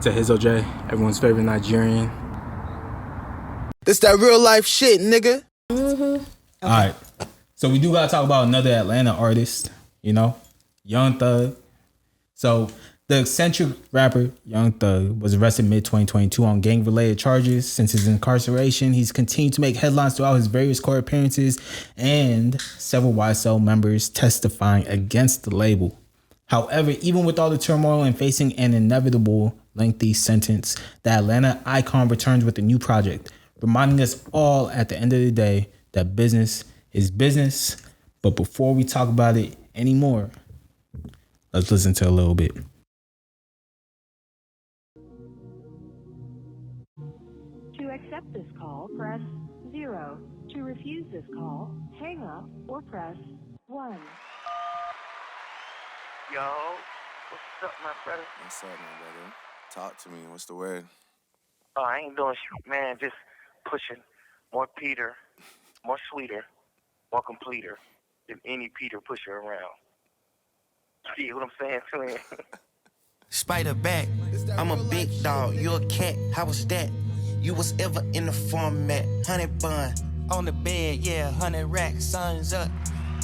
to His OJ, everyone's favorite Nigerian. This that real life shit, nigga. Mm-hmm. Okay. All right. So we do got to talk about another Atlanta artist, Young Thug. So the eccentric rapper Young Thug was arrested mid-2022 on gang-related charges. Since his incarceration, he's continued to make headlines throughout his various court appearances and several YSL members testifying against the label. However, even with all the turmoil and facing an inevitable lengthy sentence, the Atlanta icon returns with a new project, reminding us all at the end of the day that business is business. But before we talk about it anymore, let's listen to a little bit. To accept this call, press 0. To refuse this call, hang up or press 1. Yo, what's up, my brother? What's up, my brother? Talk to me. What's the word? Oh, I ain't doing shit, man. Just pushing more Peter, more sweeter, more completer than any Peter pusher around. See what I'm saying to him? Spider back, I'm a big dog, you a cat, how was that? You was ever in the format, 100 bun, on the bed, yeah, 100 racks, sun's up.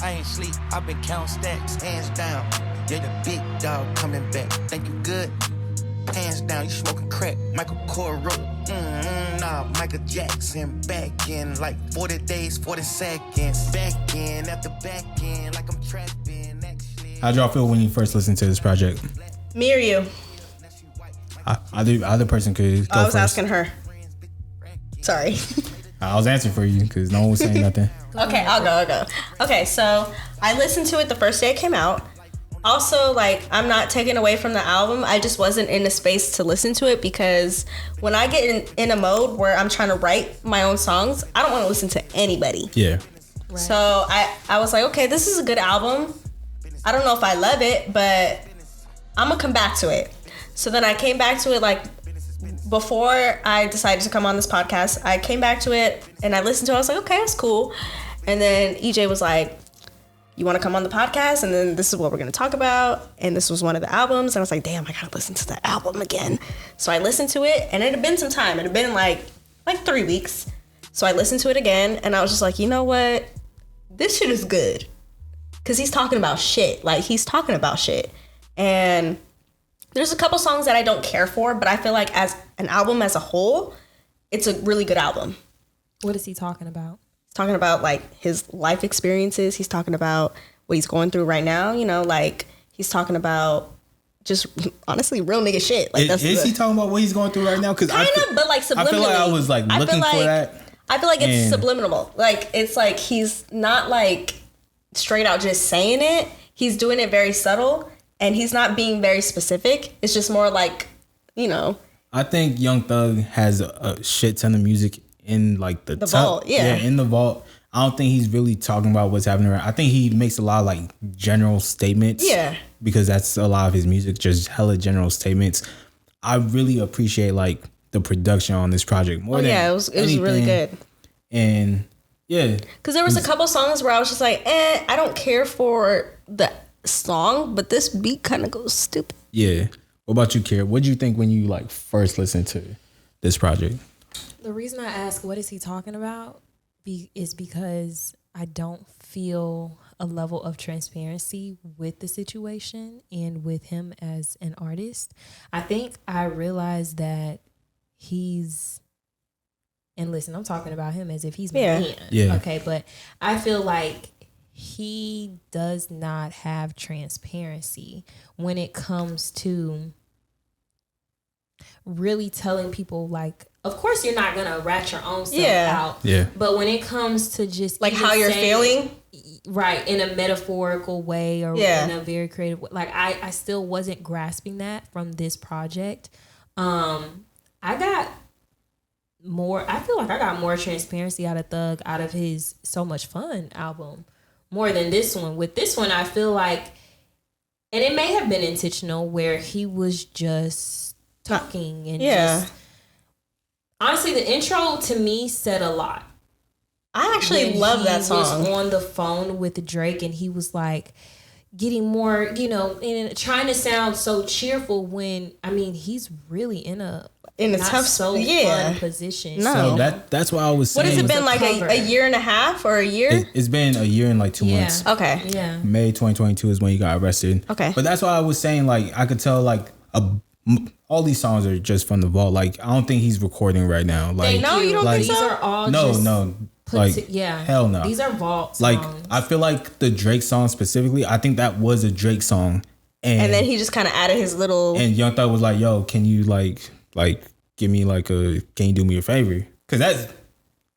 I ain't sleep, I been counting stacks, hands down. You're the big dog coming back, think you good? Hands down, you smoking crack, Michael Kors, nah, Michael Jackson, back in like 40 days, 40 seconds, back in, at the back end, like I'm trapping, actually. How'd y'all feel when you first listened to this project? Me or you? Either person could go I was first. asking her. Sorry. I was answering for you because no one was saying nothing. Okay, I'll go. Okay, so I listened to it the first day it came out. Also, I'm not taking away from the album. I just wasn't in the space to listen to it because when I get in a mode where I'm trying to write my own songs, I don't want to listen to anybody. Yeah. Right. So I was like, okay, this is a good album. I don't know if I love it, but I'm going to come back to it. So then I came back to it before I decided to come on this podcast. I came back to it and I listened to it. I was like, okay, that's cool. And then EJ was like, you want to come on the podcast? And then this is what we're going to talk about. And this was one of the albums. And I was like, damn, I got to listen to the album again. So I listened to it and it had been some time. It had been like 3 weeks. So I listened to it again and I was just like, you know what? This shit is good. Because he's talking about shit. He's talking about shit. And there's a couple songs that I don't care for, but I feel like as an album as a whole, it's a really good album. What is he talking about? He's talking about his life experiences. He's talking about what he's going through right now. He's talking about just honestly real nigga shit. Is he talking about what he's going through right now? Because but subliminally. I feel like I was looking for that. I feel like it's subliminal. It's he's not straight out just saying it. He's doing it very subtle. And he's not being very specific. It's just more I think Young Thug has a shit ton of music in the vault. Yeah, in the vault. I don't think he's really talking about what's happening around. I think he makes a lot of general statements. Yeah. Because that's a lot of his music, just hella general statements. I really appreciate the production on this project more than it was really good. And yeah. Because there was a couple songs where I was just I don't care for the song, but this beat kind of goes stupid. Yeah. What about you, Kiera? What did you think when you first listened to this project? The reason I ask what is he talking about is because I don't feel a level of transparency with the situation and with him as an artist. I think I realized that and listen, I'm talking about him as if he's my man. Yeah. Okay, but I feel like he does not have transparency when it comes to really telling people of course you're not gonna rat your own self out. Yeah. But when it comes to just how you're feeling, right, in a metaphorical way or in a very creative way, I still wasn't grasping that from this project. I feel like I got more transparency out of Thug out of his So Much Fun album. More than this one. With this one, I feel like, and it may have been intentional, where he was just talking and just. Honestly, the intro to me said a lot. I actually love that song. He was on the phone with Drake and he was like, getting more, you know, and trying to sound so cheerful when, I mean, he's really in a not tough fun position. No. So that's why I was saying. What has it been, like a year and a half or a year? It's been a year and like 2 months. Okay. Yeah. May 2022 is when he got arrested. Okay. But that's why I was saying, like, I could tell, like, all these songs are just from the vault. Like, I don't think he's recording right now. Like, No, you don't like, think so? These are all no, just no. Like, hell no. These are vault songs. Like, I feel like the Drake song specifically, I think that was a Drake song. And then he just kind of added his little... And Young Thug was like, yo, can you, like, give me, like, can you do me a favor? Because that's...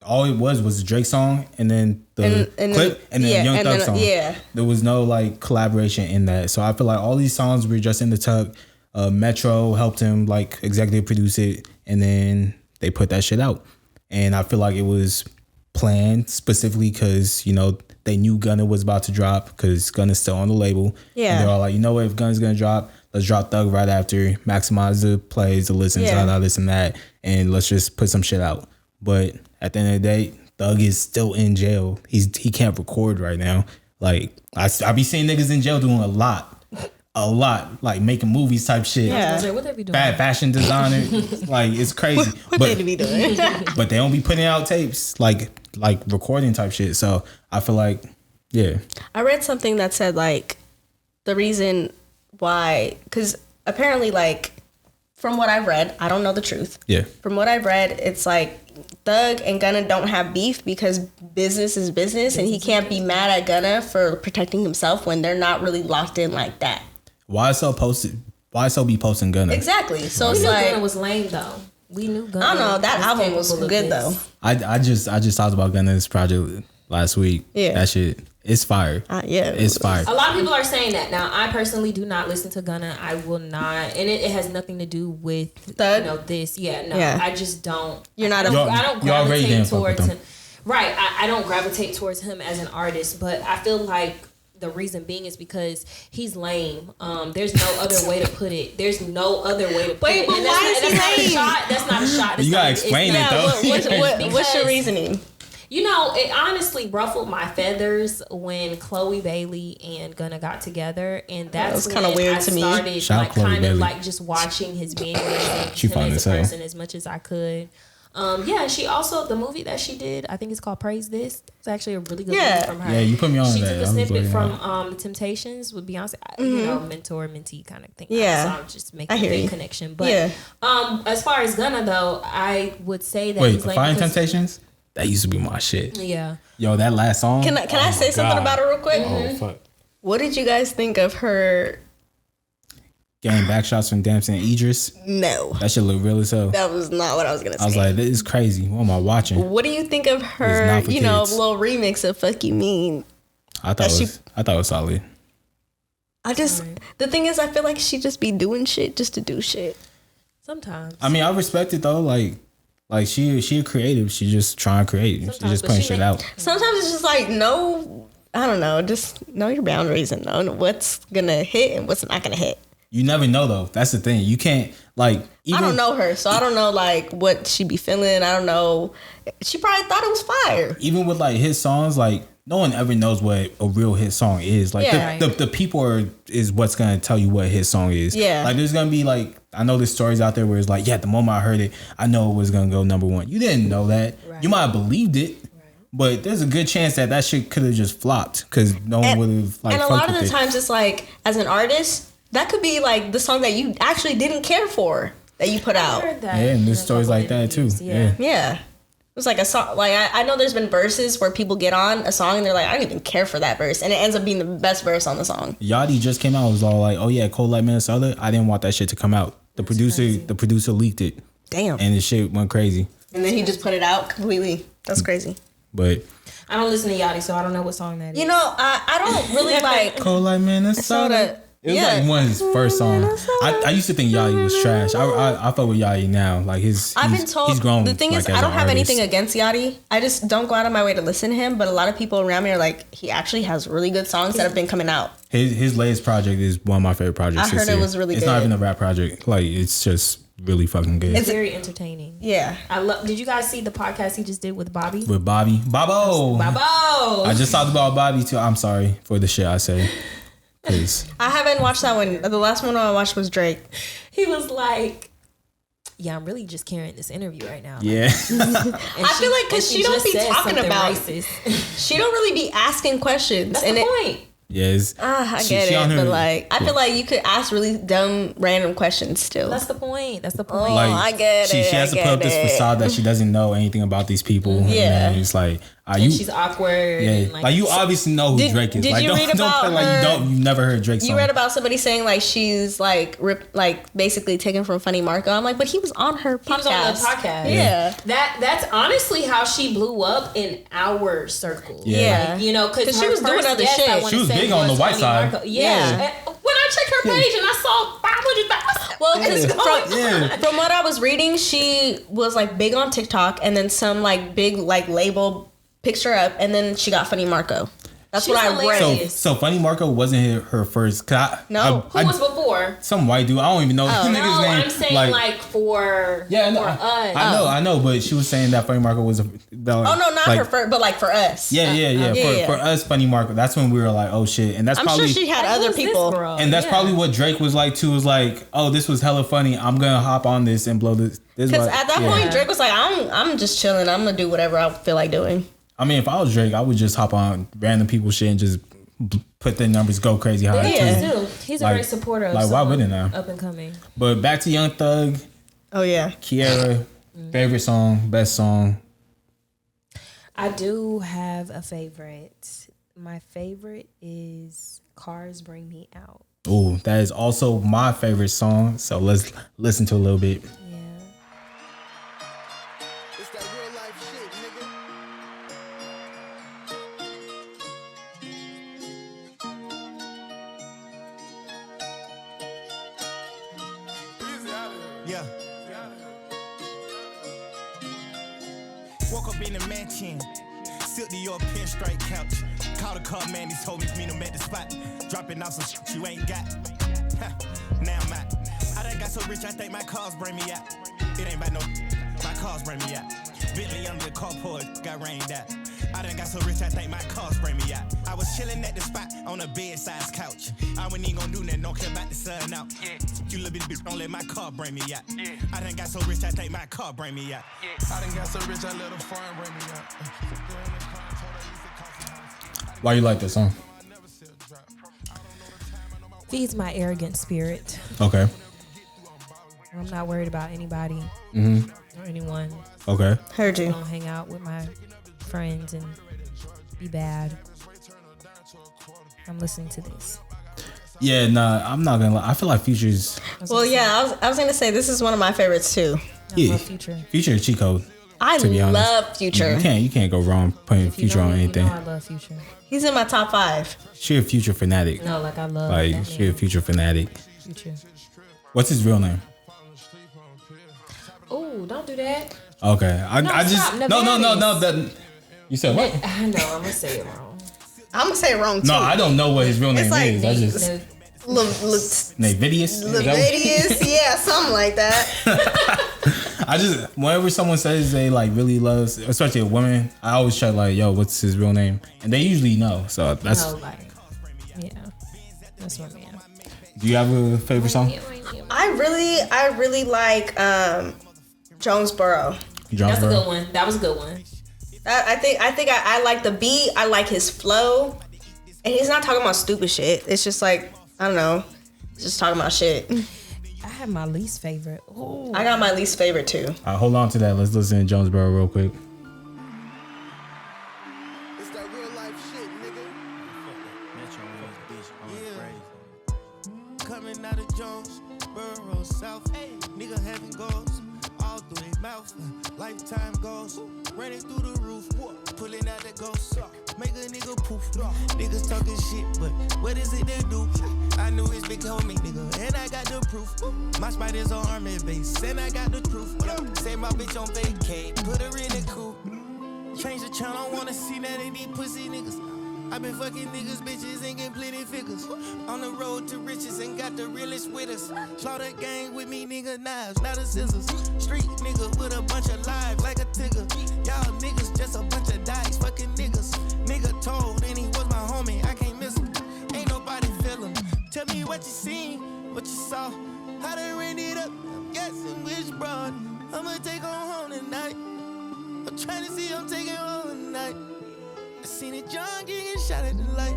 All it was a Drake song, and then the clip, and then Young Thug song. Yeah. There was no, like, collaboration in that. So I feel like all these songs were just in the tuck. Metro helped him, like, executive produce it, and then they put that shit out. And I feel like it was planned specifically because, you know, they knew Gunna was about to drop because Gunna's still on the label. Yeah. And they're all like, you know what, if Gunna's going to drop, let's drop Thug right after, maximize the plays, the listens, all this and that, and let's just put some shit out. But at the end of the day, Thug is still in jail. He can't record right now. Like, I be seeing niggas in jail doing a lot, like making movies type shit. Yeah. What they be doing? Bad fashion designer, like it's crazy. What they be doing? But they don't be putting out tapes, like recording type shit. So I feel like, yeah. I read something that said, like, the reason why, because apparently, like, from what I've read, I don't know the truth. Yeah. From what I've read, it's like Thug and Gunna don't have beef because business is business, and he can't be mad at Gunna for protecting himself when they're not really locked in like that. Why so be posting Gunna? Exactly. So We it's knew like, Gunna was lame though. We knew Gunna. I don't know. That album was capable of good this. though. I just talked about Gunna's project last week. Yeah. That shit, it's fire. Yeah. It's fire. A lot of people are saying that. Now, I personally do not listen to Gunna. I will not, and it has nothing to do with Thug? this. Yeah, no, Yeah. I just don't. You're not a- I don't You already gravitate didn't fuck with towards him. him. Right, I don't gravitate towards him as an artist, but I feel like the reason being is because he's lame. There's no other way to put it. There's no other way to put Wait, it. but And why is he that's not a lame? shot. That's not a shot. That's You gotta not- explain it's it, not- though. What's your Because- reasoning? You know, it honestly ruffled my feathers when Chloe Bailey and Gunna got together, and that's was kinda when weird I to me. started Shout like Chloe kind of Bailey. like just watching his videos She and fine him as as a hell. person as much as I could. Yeah, she also, the movie that she did, I think it's called Praise This. It's actually a really good movie from her. Yeah, you put me on She that. took I a was snippet looking from at The Temptations with Beyonce, you know, mentor mentee kind of thing. Yeah. So I'm just making I a hear big you. connection. But Yeah. as far as Gunna though, I would say that Wait, he's lame Fire because- Temptations? That used to be my shit. Yeah. Yo, that last song. Can I say something about it real quick? Oh, fuck. What did you guys think of her? Getting back shots from Damson and Idris. No, That shit look real as hell. that was not what I was gonna say. I was like, this is crazy. What am I watching? What do you think of It's her, not for you know, kids. little remix of Fuck You Mean? I thought it was solid. The thing is, I feel like she just be doing shit just to do shit. Sometimes. I mean, I respect it though. Like she a creative. She just trying to create. She Sometimes, just but putting she shit make- out. Sometimes it's just like, no, I don't know, just know your boundaries and know what's gonna hit and what's not gonna hit. You never know though. That's the thing. You can't like. Even, I don't know her, so I don't know like what she be feeling. I don't know. She probably thought it was fire. Even with like hit songs, like no one ever knows what a real hit song is. Like Yeah. the people is what's gonna tell you what a hit song is. Yeah. Like there's gonna be like, I know there's stories out there where it's like, yeah, the moment I heard it, I know it was gonna go number one. You didn't know that. Right. You might have believed it. But there's a good chance that shit could have just flopped because no one would have like. And a fucked lot of with the it. times it's like, as an artist, that could be like the song that you actually didn't care for that you put out. I heard that. Yeah, and there's in a stories couple like that too. interviews. Yeah. Yeah. It was like a song. Like I know there's been verses where people get on a song and they're like, I don't even care for that verse, and it ends up being the best verse on the song. Yachty just came out. Was all like, "Oh yeah, Cold Like Minnesota." I didn't want that shit to come out. The producer leaked it, Damn. and the shit went crazy. And then he just put it out completely. That's crazy. But I don't listen to Yachty, so I don't know what song that is. You know, I don't really like. Cold Like Minnesota. Soda. It was Yeah. like one of his first songs. I used to think Yachty was trash. I fuck with Yachty now. Like I've been told. he's grown. The thing like, is, as I don't an have artist. anything against Yachty. I just don't go out of my way to listen to him. But a lot of people around me are like, he actually has really good songs that have been coming out. His latest project is one of my favorite projects. I heard this it year. was really It's good. not even a rap project. Like it's just really fucking good. It's very entertaining. Yeah. I love. Did you guys see the podcast he just did with Bobby? With Bobby. Bobbo. Babo. I just talked about Bobby too. I'm sorry for the shit I say. 'Cause I haven't watched that one. The last one I watched was Drake. He was like, yeah, I'm really just carrying this interview right now. yeah. I feel like because she don't just be said talking something about. racist. She don't really be asking questions. That's and the it, point. Yes. I She- get she on it, her- but like I feel like you could ask really dumb, random questions still. That's the point. That's the point. Oh, I get she it. has I to put up get this it. facade that she doesn't know anything about these people. Yeah. And it's like, are and you? she's awkward. Yeah, And like you obviously know who Did- Drake is. did Like you don't read about play like her- you've never heard Drake's You song. read about somebody saying like she's like like basically taken from Funny Marco. I'm like, but he was on her podcast. He was on the podcast. Yeah. That's honestly how she blew up in our circle. Yeah. Like, you know, because she was doing other shit. She was big on the white side. Yeah. Yeah. And when I checked her page and I saw 500,000. Well, because Yeah. from what I was reading, she was like big on TikTok, and then some like big like label picked her up, and then she got Funny Marco. That's She's what I hilarious. read. So Funny Marco wasn't her first. No. Who was before? some white dude. I don't even know the nigga's No, name. I'm saying like for yeah, no, for us. I know, but she was saying that Funny Marco was. Oh no, not her first, but like for us. Yeah. For us, Funny Marco. That's when we were like, oh shit, and that's I'm probably. sure she had Like, other who's this people. girl? And that's Yeah. probably what Drake was like too. Was like, oh, this was hella funny. I'm gonna hop on this and blow this. Because at that point, Drake was like, I'm just chilling. I'm gonna do whatever I feel like doing. I mean, if I was Drake, I would just hop on random people shit and just put their numbers go crazy high. Yeah. He do. He's a Like- great supporter of like, why someone wouldn't I? up and coming. But back to Young Thug, Oh yeah. Kiera, favorite song, best song. I do have a favorite. My favorite is Cars Bring Me Out. Ooh, that is also my favorite song. So let's listen to a little bit. Yeah. It's that real life shit, nigga. Yeah. Woke up in the mansion, silk to your pinstripe couch. Called a car man, he told me meet him at the spot. Dropping off some shit you ain't got. Now I'm out. I done got so rich, I think my cars bring me out. It ain't about no, my cars bring me out. Bentley under the carport, got rained out. I done got so rich, I think my cars bring me out. I was chilling at the spot on a bed-sized couch. I wasn't even gonna do nothing, don't care about the sun out. You little bitch, don't let my car bring me out. I done got so rich, I think my car bring me out. I done got so rich, I let a foreign bring me out. Why you like this song? Feeds my arrogant spirit. Okay. I'm not worried about anybody or anyone. Okay. Heard I you. don't hang out with my friends and be bad. I'm listening to this. Yeah, nah, I'm not gonna lie. I feel like Future's Well, yeah, I was gonna say this is one of my favorites too. I Yeah. love Future. Future is cheat code. I To be honest. love Future. You can't go wrong putting If you Future know on me, anything. You know I love Future. He's in my top 5. She a Future fanatic. No, like I love Like that she a man. Future fanatic. Future. What's his real name? Oh, don't do that. Okay, I just stop. no. That you said what? I know, I'm gonna say it wrong. I'm gonna say it wrong too. No, I don't know what his real name like is. I just No, Navidius. Levidius, yeah, something like that. I just whenever someone says they like really loves, especially a woman, I always check like, yo, what's his real name? And they usually know. So that's. no, like, yeah, that's my man. Do you have a favorite song? I really like Jonesboro. That's a good one. That was a good one. I think I like the beat. I like his flow, and he's not talking about stupid shit. It's just like I don't know, just talking about shit. I have my least favorite. Ooh. I got my least favorite too. All right, hold on to that. Let's listen to Jonesboro real quick. It's that real life shit, nigga. Coming out of Jonesboro South, nigga having goals all through their mouth. Lifetime goals, running through the roof, pulling out the ghost, make a nigga poof. Niggas talking shit, but what is it they do? I knew it's big homie, nigga, and I got the proof. My spot is on army base, and I got the truth. Say my bitch on vacate, put her in the coupe. Change the channel, I wanna see that in these pussy niggas. I been fucking niggas, bitches, and getting plenty figures. On the road to riches and got the realest with us. Slaughter gang with me, nigga, knives, not a scissors. Street nigga with a bunch of lives like a tigger. Y'all niggas just a bunch of dice, fucking niggas. Nigga told, and he was my homie, I can't miss him. Ain't nobody feel him. Tell me what you seen, what you saw. How they ran it up, I'm guessing which broad. I'ma take home tonight. I'm trying to see, I'm taking home tonight. I seen it John getting shot at the light.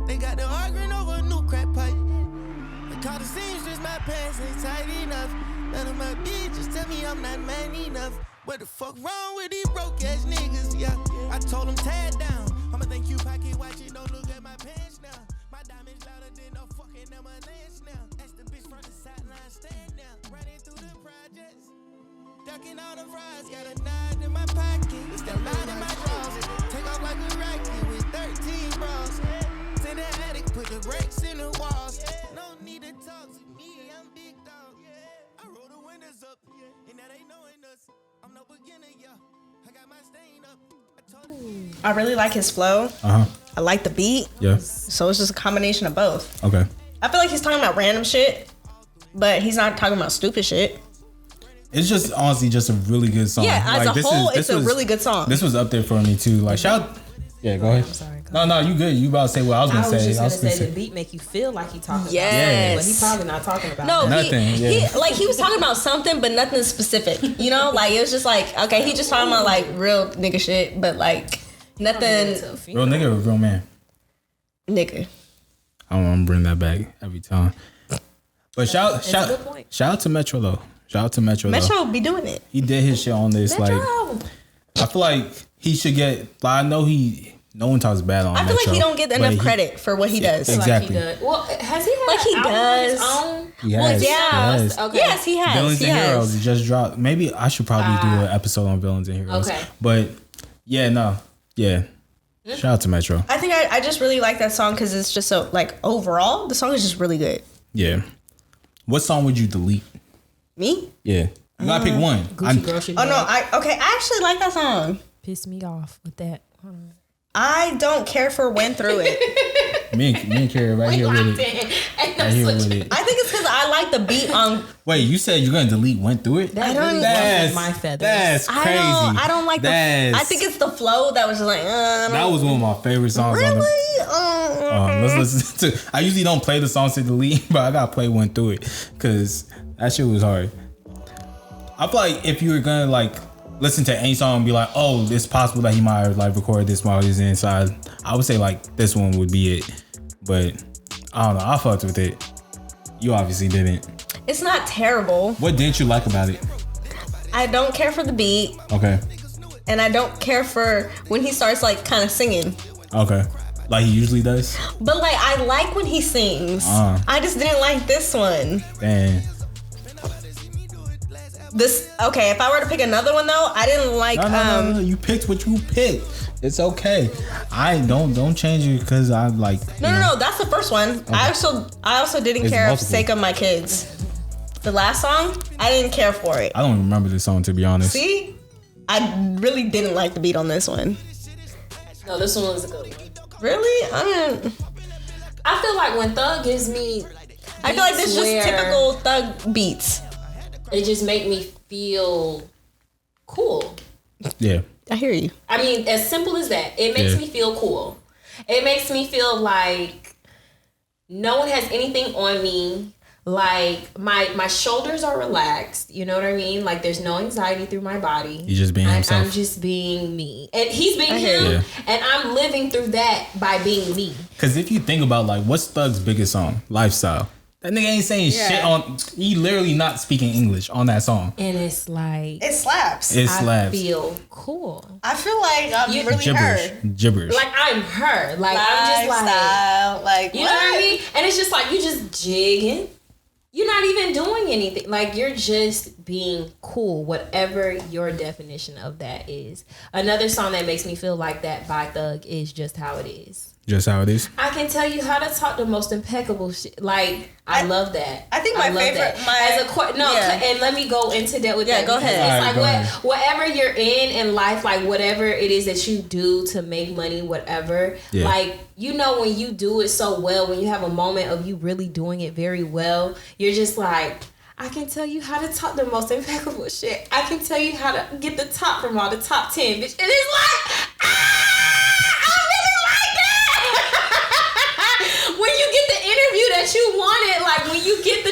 They got the arguing over a new crack pipe. I call the seamstress, my pants ain't tight enough. None of my bitches tell me I'm not man enough. What the fuck wrong with these broke ass niggas? Yeah, I told them tie it down. I'ma thank you, pocket watching, don't look at my pants now. My diamonds louder than no fucking number lens now. That's the bitch from the sideline stand now. Running through the projects. Ducking all the fries, got a nine in my pocket. Got a nine in my drawers. Take off like a rocket with 13 bras. To the attic, put the brakes in the walls. No need to talk to me, I'm big dog. I roll the windows up, and that ain't knowing us. I'm no beginner, yeah. I got my stain up. I really like his flow. I like the beat. Yeah. So it's just a combination of both. Okay. I feel like he's talking about random shit, but he's not talking about stupid shit. It's just honestly just a really good song. Yeah, as like, a whole, it's a really good song. This was up there for me too. Like shout. Yeah, go ahead. I'm sorry. No, you good. You about to say what I was gonna say. I was just gonna say the beat make you feel like he talking Yes. about something, but he probably not talking about No, nothing. he was talking about something, but nothing specific. You know, like it was just like, okay, he just talking about like real nigga shit, but like nothing. Real nigga or real man? Nigga. I don't want to bring that back every time. But shout out to Metro though. Shout out to Metro. Metro be doing it. He did his shit on this. Metro. Like I feel like he should get. Like, I know no one talks bad on. I feel Metro, like he don't get enough credit for what he does. Exactly. Like he does. Well, has he had like he album does. of his own? He has. Yeah. Okay. Yes, he has. Villains he and has. Heroes just dropped. Maybe I should probably do an episode on Villains and Heroes. Okay. But yeah. Shout out to Metro. I think I just really like that song because it's just so like overall the song is just really good. Yeah. What song would you delete? Me? Yeah. You gotta pick one. Gucci Girl should Oh go. no, I actually like that song. Piss me off with that. Hold on. I don't care for Went Through It. Me and Kiera right here with it. Right here with it. I think it's because I like the beat on. Wait, you said you're gonna delete Went Through It? That don't- really That's ruffled my feathers. That's crazy. I don't like the. That's- I think it's the flow that was just like. that was one of my favorite songs. On the, Really? let's listen to. I usually don't play the songs to delete, but I gotta play Went Through It because that shit was hard. I feel like if you were gonna like listen to any song and be like, oh, it's possible that he might have like recorded this while he's inside, I would say like this one would be it. But I don't know. I fucked with it. You obviously didn't. It's not terrible. What didn't you like about it? I don't care for the beat, Okay. and I don't care for when he starts like kind of singing. Okay. Like he usually does? But like I like when he sings. I just didn't like this one. Damn. This okay. If I were to pick another one though, I didn't like. No. You picked what you picked. It's okay. I don't change it because I like. No. That's the first one. Okay. I also didn't It's care multiple. of Sake of My Kids. The last song, I didn't care for it. I don't remember this song to be honest. See, I really didn't like the beat on this one. No, this one was a good one. Really? I feel like when Thug gives me, I feel like this is just typical Thug beats. It just make me feel cool. Yeah. I hear you. I mean, as simple as that. It makes me feel cool. It makes me feel like no one has anything on me. Like my shoulders are relaxed. You know what I mean? Like there's no anxiety through my body. He's just being himself. I'm just being me. And he's being hear him. you. And I'm living through that by being me. Because if you think about like what's Thug's biggest song? Lifestyle. That nigga ain't saying shit on. He literally not speaking English on that song. And it's like It slaps. It I slaps. feel cool. I feel like I'm really Gibberish. her. Gibberish. Like I'm her. Like I'm just like Lifestyle, like you know what I mean? And it's just like you just jigging. You're not even doing anything. Like you're just being cool, whatever your definition of that is. Another song that makes me feel like that by Thug is Just How It Is. Just how it is. I can tell you how to talk the most impeccable shit. Like I love that. I think my love favorite. that. And let me go into that with that. go ahead. It's All right, like whatever you're in life, like whatever it is that you do to make money, whatever. Yeah. Like you know when you do it so well, when you have a moment of you really doing it very well, you're just like, I can tell you how to talk the most impeccable shit. I can tell you how to get the top from all the top 10, bitch. And it's like, I really like that. When you get the interview that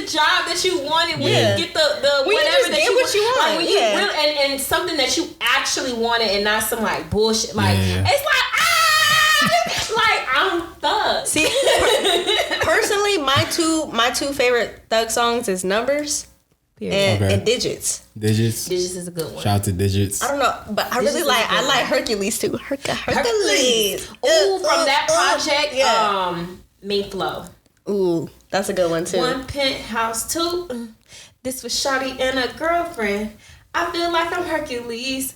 job that you wanted, when Yeah. you get the When you whatever just that get you what you want, like, when you yeah. really, and something that you actually wanted, and not some like bullshit. Like Yeah. it's like I'm Thug. See, personally, my two favorite Thug songs is Numbers Period. and Digits. Digits. Digits is a good one. Shout out to Digits. I don't know, but I really is like a good one. Hercules too. Hercules. Ooh, from that project, Yeah. Mink Flow. Ooh, that's a good one too. One penthouse, two. This was Shawty and a girlfriend. I feel like I'm Hercules.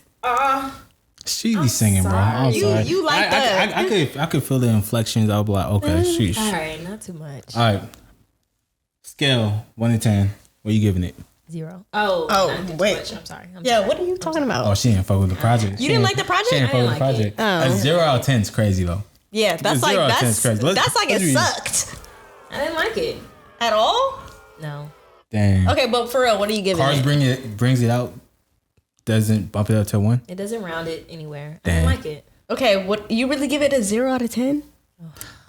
She be singing, bro. I'm You- sorry. you like that. I could feel the inflections. I'll be like, okay, sheesh. All right, not too much. All right. Scale 1 to 10. What are you giving it? 0. Oh, not too wait. much. I'm sorry. Yeah, what are you talking about? Oh, she didn't fuck with the project. You didn't like the project? She didn't I fuck with didn't the like project. it. A 0 out of 10 is crazy though. Yeah, that's like 0 out of 10 is crazy. that's like let's it read. sucked I didn't like it. at all. No. Damn. Okay, but for real, what are you giving Cars it? brings it out. Doesn't bump it up to 1. It doesn't round it anywhere. I Damn. didn't like it. Okay, what you really give it a 0 out of 10?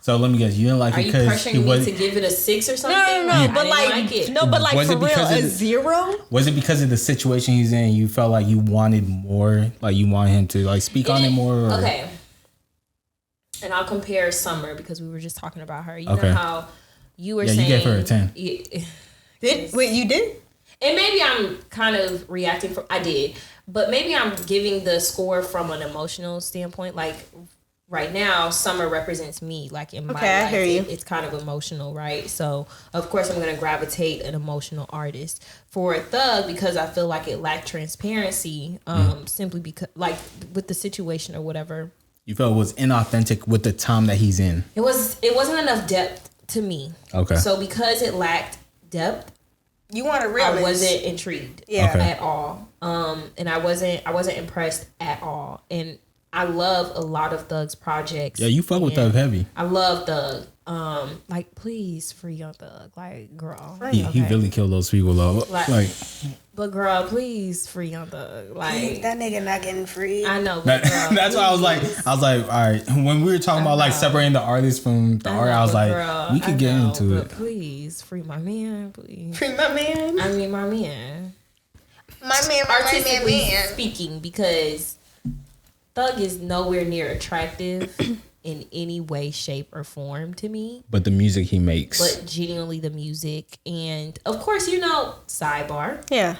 So let me guess. You didn't like Are it you because pressuring me to give it a 6 or something? No, I but didn't like, it. no, but like Was for it real, because of a the- 0? Was it because of the situation he's in? You felt like you wanted more, like you wanted him to like speak on it more. Or? Okay. And I'll compare Summer because we were just talking about her. You Okay. know how you were Yeah, saying you gave her a 10. Wait, you did? And maybe I'm kind of reacting from I did, but maybe I'm giving the score from an emotional standpoint. Like right now, Summer represents me. Like in my Okay, I life, hear you. it's kind of emotional, right? So of course I'm gonna gravitate an emotional artist for Thug because I feel like it lacked transparency, simply because like with the situation or whatever. You felt it was inauthentic with the time that he's in. It wasn't enough depth to me. Okay. So because it lacked depth, You want a I wasn't intrigued Yeah. Okay. at all. And I wasn't impressed at all. And I love a lot of Thug's projects. Yeah, you fuck with And Thug heavy. I love Thug. Like please free Young Thug. Like girl. He Okay. really killed those people though. Like- But girl, please free Young Thug. Like That nigga not getting free. I know, but girl, that's why I was please. like, all right. When we were talking about like separating the artist from the art, I was but like, girl, we could I get know, into but it. Please free my man, please. Free my man. I mean my man. My man, Artistically speaking, because Thug is nowhere near attractive in any way, shape, or form to me. But the music he makes, But genuinely the music. And of course, sidebar, Yeah.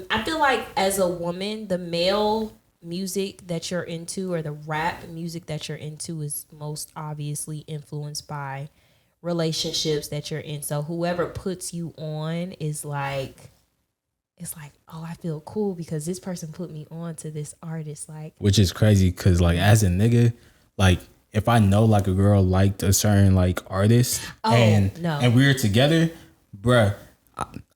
I feel like as a woman, the male music that you're into or the rap music that you're into is most obviously influenced by relationships that you're in. So whoever puts you on is like, it's like, oh, I feel cool because this person put me on to this artist. Like, which is crazy because like as a nigga, like if I know like a girl liked a certain like artist and we were together, bruh,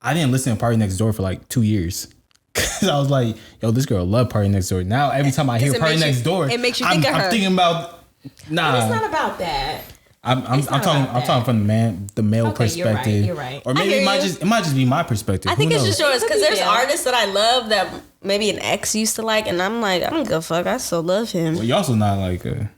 I didn't listen to Party Next Door for like 2 years. Cause I was like, yo, this girl love Party Next Door. Now every time I hear it Party makes you- Next Door, it makes you think of her. I'm thinking about it's not about that. I'm talking from the male Okay, perspective. you're right. Or maybe hear it might you. just be my perspective. I think Who it's knows? just yours because there's Yeah. artists that I love that maybe an ex used to like, and I'm like, I don't give a fuck. I still love him. Well, you also not like a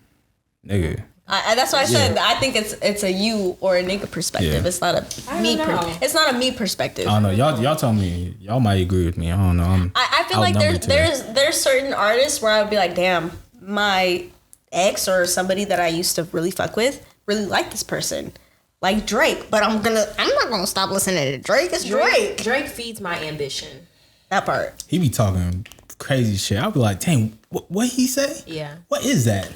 nigga. That's why I said I think it's a you or a nigga perspective. Yeah. It's not a me. don't know. It's not a me perspective. I don't know. Y'all tell me. Y'all might agree with me. I don't know. I feel like outnumbered today. there's certain artists where I would be like, damn, my ex or somebody that I used to really fuck with really like this person, like Drake. But I'm not gonna stop listening to Drake. It's Drake. Drake feeds my ambition. That part. He be talking crazy shit. I'll be like, dang, what he say? Yeah. What is that?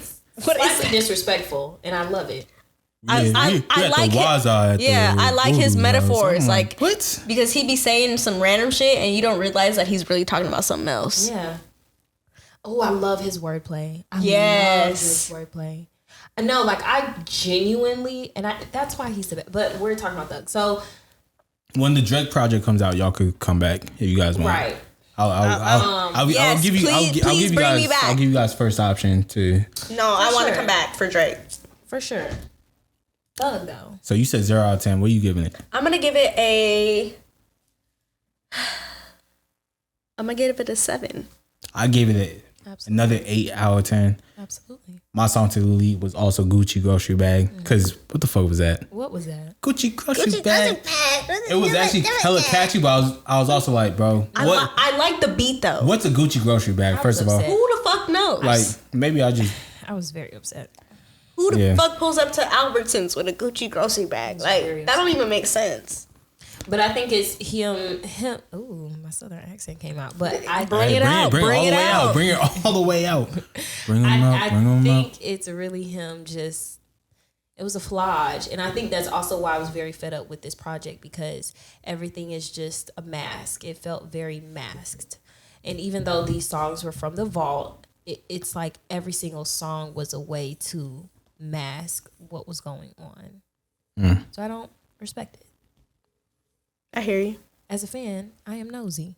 What is Slightly disrespectful, and I love it. I like I like his metaphors, like what? because he be saying some random shit and you don't realize that he's really talking about something else. Yeah. Oh, I love his wordplay. I Yes. love his wordplay. I know, like I genuinely, and that's why he's the best. But we're talking about Thug, so When the Drake project comes out, y'all could come back if you guys want. right. I'll yes, give you. I'll please give you bring guys. me back. I'll give you guys first option to. No, I want to sure. come back for Drake. For sure. Thug though. So you said 0 out of 10. What are you giving it? I'm gonna give it a 7. I gave it Absolutely. Another 8 out of 10. Absolutely. My song to the lead was also Gucci Grocery Bag. Because what the fuck was that? What was that? Gucci Grocery Bag. It was actually hella catchy, but I was also like, bro, what? I like the beat though. What's a Gucci Grocery Bag? First of all, upset. Who the fuck knows? like maybe I just I was very upset. Who the Yeah. fuck pulls up to Albertsons with a Gucci grocery bag? Like that don't even make sense. But I think it's him. Ooh, my southern accent came out. But I Bring it bring out. Bring it Bring all it the way out. out. Bring it all the way out. Bring them up. I Bring them think up. it's really him just it was a flage. And I think that's also why I was very fed up with this project, because everything is just a mask. It felt very masked. And even though these songs were from the vault, it's like every single song was a way to mask what was going on. So I don't respect it. I hear you. As a fan, I am nosy.